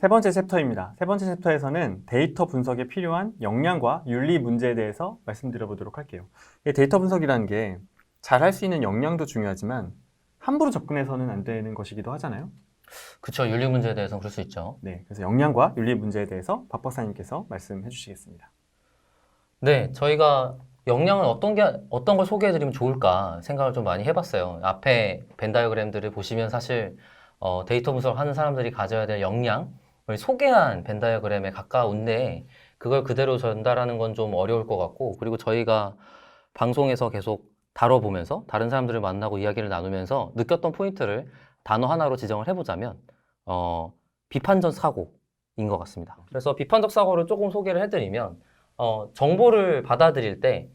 세 번째 챕터입니다. 세 번째 챕터에서는 데이터 분석에 필요한 역량과 윤리 문제에 대해서 말씀드려보도록 할게요. 이 데이터 분석이라는 게 잘 할 수 있는 역량도 중요하지만 함부로 접근해서는 안 되는 것이기도 하잖아요. 그쵸. 윤리 문제에 대해서는 그럴 수 있죠. 네, 그래서 역량과 윤리 문제에 대해서 박 박사님께서 말씀해 주시겠습니다. 네, 저희가 역량은 어떤 걸 소개해드리면 좋을까 생각을 좀 많이 해봤어요. 앞에 벤 다이어그램들을 보시면 사실 데이터 분석을 하는 사람들이 가져야 될 역량을 소개한 벤 다이어그램에 가까운데 그걸 그대로 전달하는 건 좀 어려울 것 같고, 그리고 저희가 방송에서 계속 다뤄보면서 다른 사람들을 만나고 이야기를 나누면서 느꼈던 포인트를 단어 하나로 지정을 해보자면 비판적 사고인 것 같습니다. 그래서 비판적 사고를 조금 소개를 해드리면 정보를 받아들일 때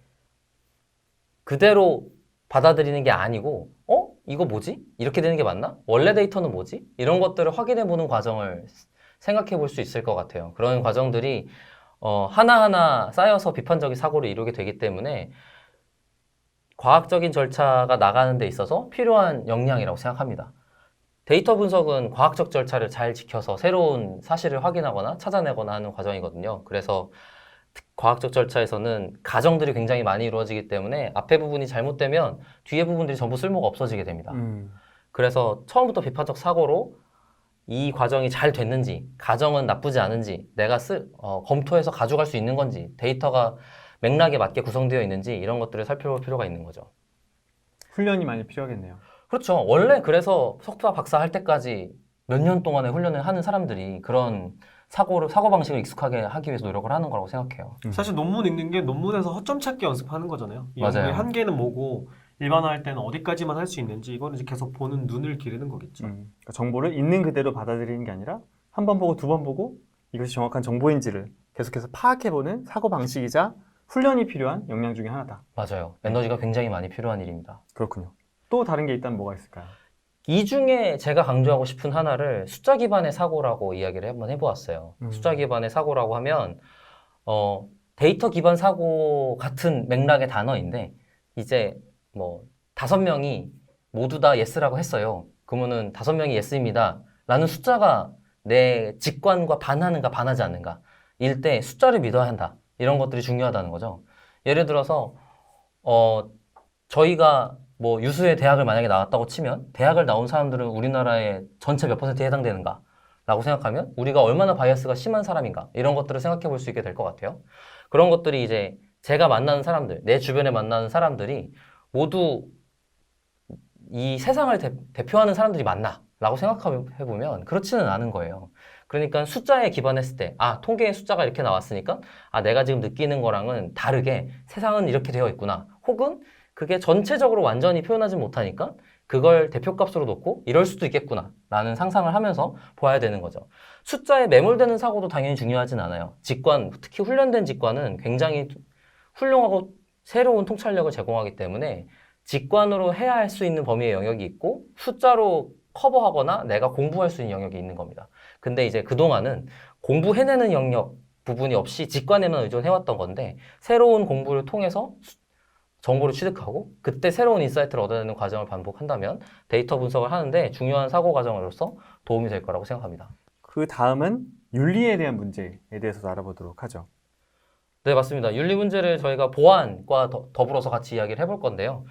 그대로 받아들이는 게 아니고 이거 뭐지? 이렇게 되는 게 맞나? 원래 데이터는 뭐지? 이런 것들을 확인해 보는 과정을 생각해 볼 수 있을 것 같아요. 그런 과정들이 하나하나 쌓여서 비판적인 사고를 이루게 되기 때문에 과학적인 절차가 나가는 데 있어서 필요한 역량이라고 생각합니다. 데이터 분석은 과학적 절차를 잘 지켜서 새로운 사실을 확인하거나 찾아내거나 하는 과정이거든요. 그래서 과학적 절차에서는 가정들이 굉장히 많이 이루어지기 때문에 앞에 부분이 잘못되면 뒤에 부분들이 전부 쓸모가 없어지게 됩니다. 그래서 처음부터 비판적 사고로 이 과정이 잘 됐는지, 가정은 나쁘지 않은지, 내가 검토해서 가져갈 수 있는 건지, 데이터가 맥락에 맞게 구성되어 있는지 이런 것들을 살펴볼 필요가 있는 거죠. 훈련이 많이 필요하겠네요. 그렇죠. 원래 그래서 석사, 박사 할 때까지 몇 년 동안의 훈련을 하는 사람들이 그런 사고방식을 익숙하게 하기 위해서 노력을 하는 거라고 생각해요. 사실 논문 읽는 게 논문에서 허점 찾기 연습하는 거잖아요. 이 맞아요. 연구의 한계는 뭐고 일반화할 때는 어디까지만 할 수 있는지 이거는 이제 계속 보는 눈을 기르는 거겠죠. 그러니까 정보를 있는 그대로 받아들이는 게 아니라 한 번 보고 두 번 보고 이것이 정확한 정보인지를 계속해서 파악해보는 사고방식이자 훈련이 필요한 역량 중에 하나다. 맞아요. 에너지가 굉장히 많이 필요한 일입니다. 그렇군요. 또 다른 게 있다면 뭐가 있을까요? 이 중에 제가 강조하고 싶은 하나를 숫자 기반의 사고라고 이야기를 한번 해보았어요. 숫자 기반의 사고라고 하면 데이터 기반 사고 같은 맥락의 단어인데 이제 뭐 5명이 모두 다 예스라고 했어요. 그러면은 5명이 예스입니다 라는 숫자가 내 직관과 반하는가 반하지 않는가 일 때 숫자를 믿어야 한다. 이런 것들이 중요하다는 거죠. 예를 들어서 저희가 뭐 유수의 대학을 만약에 나왔다고 치면 대학을 나온 사람들은 우리나라의 전체 몇 %에 해당되는가 라고 생각하면 우리가 얼마나 바이어스가 심한 사람인가 이런 것들을 생각해 볼 수 있게 될 것 같아요. 그런 것들이 이제 제가 만나는 사람들, 내 주변에 만나는 사람들이 모두 이 세상을 대표하는 사람들이 맞나? 라고 생각해 보면 그렇지는 않은 거예요. 그러니까 숫자에 기반했을 때 통계의 숫자가 이렇게 나왔으니까 내가 지금 느끼는 거랑은 다르게 세상은 이렇게 되어 있구나. 혹은 그게 전체적으로 완전히 표현하지 못하니까 그걸 대표값으로 놓고 이럴 수도 있겠구나 라는 상상을 하면서 봐야 되는 거죠. 숫자에 매몰되는 사고도 당연히 중요하진 않아요. 직관, 특히 훈련된 직관은 굉장히 훌륭하고 새로운 통찰력을 제공하기 때문에 직관으로 해야 할 수 있는 범위의 영역이 있고 숫자로 커버하거나 내가 공부할 수 있는 영역이 있는 겁니다. 근데 이제 그동안은 공부해내는 영역 부분이 없이 직관에만 의존해왔던 건데 새로운 공부를 통해서 정보를 취득하고 그때 새로운 인사이트를 얻어내는 과정을 반복한다면 데이터 분석을 하는데 중요한 사고 과정으로서 도움이 될 거라고 생각합니다. 그 다음은 윤리에 대한 문제에 대해서도 알아보도록 하죠. 네, 맞습니다. 윤리 문제를 저희가 보안과 더불어서 같이 이야기를 해볼 건데요.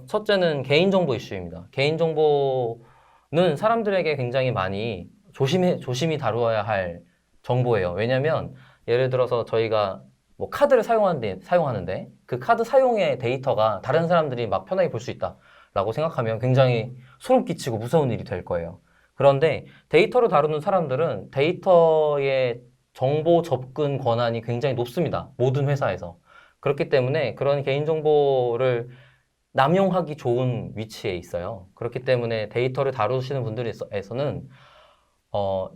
첫째는 개인정보 이슈입니다. 개인정보는 사람들에게 굉장히 많이 조심히 다루어야 할 정보예요. 왜냐하면 예를 들어서 저희가 뭐 카드를 사용하는데 그 카드 사용의 데이터가 다른 사람들이 막 편하게 볼 수 있다라고 생각하면 굉장히 소름 끼치고 무서운 일이 될 거예요. 그런데 데이터를 다루는 사람들은 데이터의 정보 접근 권한이 굉장히 높습니다. 모든 회사에서. 그렇기 때문에 그런 개인정보를 남용하기 좋은 위치에 있어요. 그렇기 때문에 데이터를 다루시는 분들에서는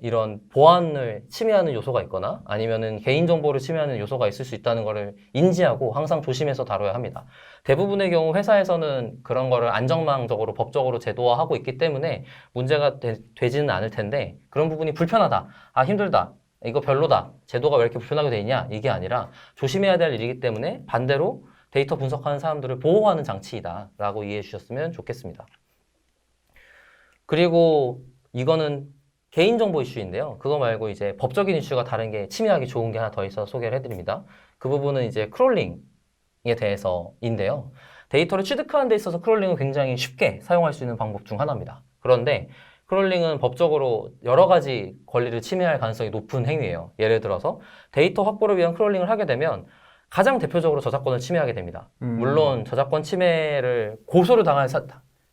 이런 보안을 침해하는 요소가 있거나 아니면은 개인정보를 침해하는 요소가 있을 수 있다는 것을 인지하고 항상 조심해서 다뤄야 합니다. 대부분의 경우 회사에서는 그런 거를 안전망적으로 법적으로 제도화하고 있기 때문에 문제가 되지는 않을 텐데 그런 부분이 불편하다, 힘들다, 이거 별로다, 제도가 왜 이렇게 불편하게 돼 있냐 이게 아니라 조심해야 될 일이기 때문에 반대로 데이터 분석하는 사람들을 보호하는 장치이다 라고 이해해 주셨으면 좋겠습니다. 그리고 이거는 개인정보 이슈인데요. 그거 말고 이제 법적인 이슈가 다른 게 침해하기 좋은 게 하나 더 있어서 소개를 해드립니다. 그 부분은 이제 크롤링에 대해서인데요. 데이터를 취득하는 데 있어서 크롤링은 굉장히 쉽게 사용할 수 있는 방법 중 하나입니다. 그런데 크롤링은 법적으로 여러 가지 권리를 침해할 가능성이 높은 행위예요. 예를 들어서 데이터 확보를 위한 크롤링을 하게 되면 가장 대표적으로 저작권을 침해하게 됩니다. 물론 저작권 침해를 고소를 당할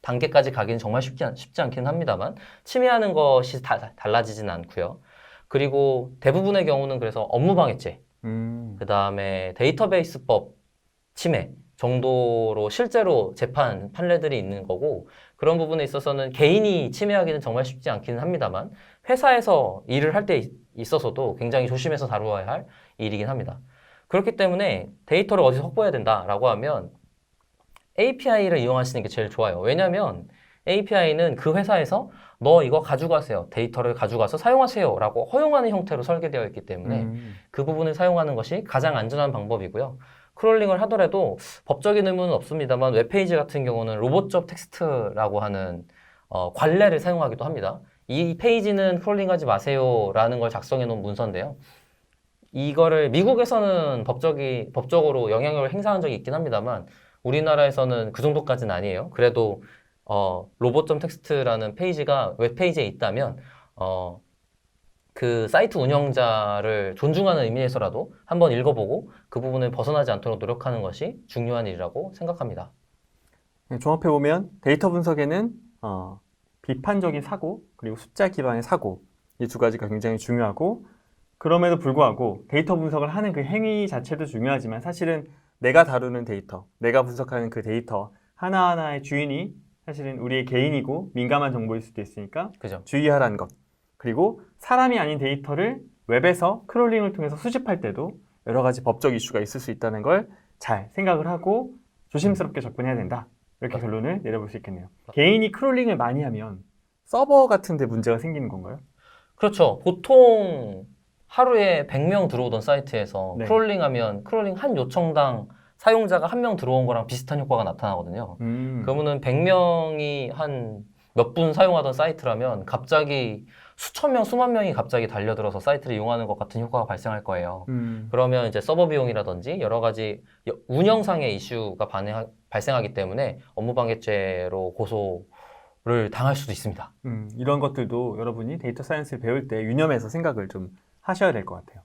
단계까지 가기는 정말 쉽지 않긴 합니다만 침해하는 것이 달라지진 않고요. 그리고 대부분의 경우는 그래서 업무방해죄, 그 다음에 데이터베이스법 침해 정도로 실제로 재판 판례들이 있는 거고 그런 부분에 있어서는 개인이 침해하기는 정말 쉽지 않기는 합니다만 회사에서 일을 할 때 있어서도 굉장히 조심해서 다루어야 할 일이긴 합니다. 그렇기 때문에 데이터를 어디서 확보해야 된다라고 하면 API를 이용하시는 게 제일 좋아요. 왜냐하면 API는 그 회사에서 너 이거 가져가세요. 데이터를 가져가서 사용하세요. 라고 허용하는 형태로 설계되어 있기 때문에 그 부분을 사용하는 것이 가장 안전한 방법이고요. 크롤링을 하더라도 법적인 의무는 없습니다만 웹페이지 같은 경우는 로봇적 텍스트라고 하는 관례를 사용하기도 합니다. 이 페이지는 크롤링하지 마세요 라는 걸 작성해 놓은 문서인데요. 이거를 미국에서는 법적으로 영향력을 행사한 적이 있긴 합니다만 우리나라에서는 그 정도까지는 아니에요. 그래도 로봇.텍스트라는 페이지가 웹페이지에 있다면 그 사이트 운영자를 존중하는 의미에서라도 한번 읽어보고 그 부분을 벗어나지 않도록 노력하는 것이 중요한 일이라고 생각합니다. 종합해보면 데이터 분석에는 비판적인 사고 그리고 숫자 기반의 사고 이 두 가지가 굉장히 중요하고 그럼에도 불구하고 데이터 분석을 하는 그 행위 자체도 중요하지만 사실은 내가 다루는 데이터, 내가 분석하는 그 데이터 하나하나의 주인이 사실은 우리의 개인이고 민감한 정보일 수도 있으니까 그죠? 주의하라는 것. 그리고 사람이 아닌 데이터를 웹에서 크롤링을 통해서 수집할 때도 여러 가지 법적 이슈가 있을 수 있다는 걸 잘 생각을 하고 조심스럽게 접근해야 된다. 이렇게 결론을 내려볼 수 있겠네요. 개인이 크롤링을 많이 하면 서버 같은 데 문제가 생기는 건가요? 그렇죠. 보통 하루에 100명 들어오던 사이트에서 네. 크롤링하면 크롤링 한 요청당 사용자가 1명 들어온 거랑 비슷한 효과가 나타나거든요. 그러면은 100명이 한 몇 분 사용하던 사이트라면 갑자기 수천 명, 수만 명이 갑자기 달려들어서 사이트를 이용하는 것 같은 효과가 발생할 거예요. 그러면 이제 서버 비용이라든지 여러 가지 운영상의 이슈가 발생하기 때문에 업무방해죄로 고소를 당할 수도 있습니다. 이런 것들도 여러분이 데이터 사이언스를 배울 때 유념해서 생각을 좀 하셔야 될 것 같아요.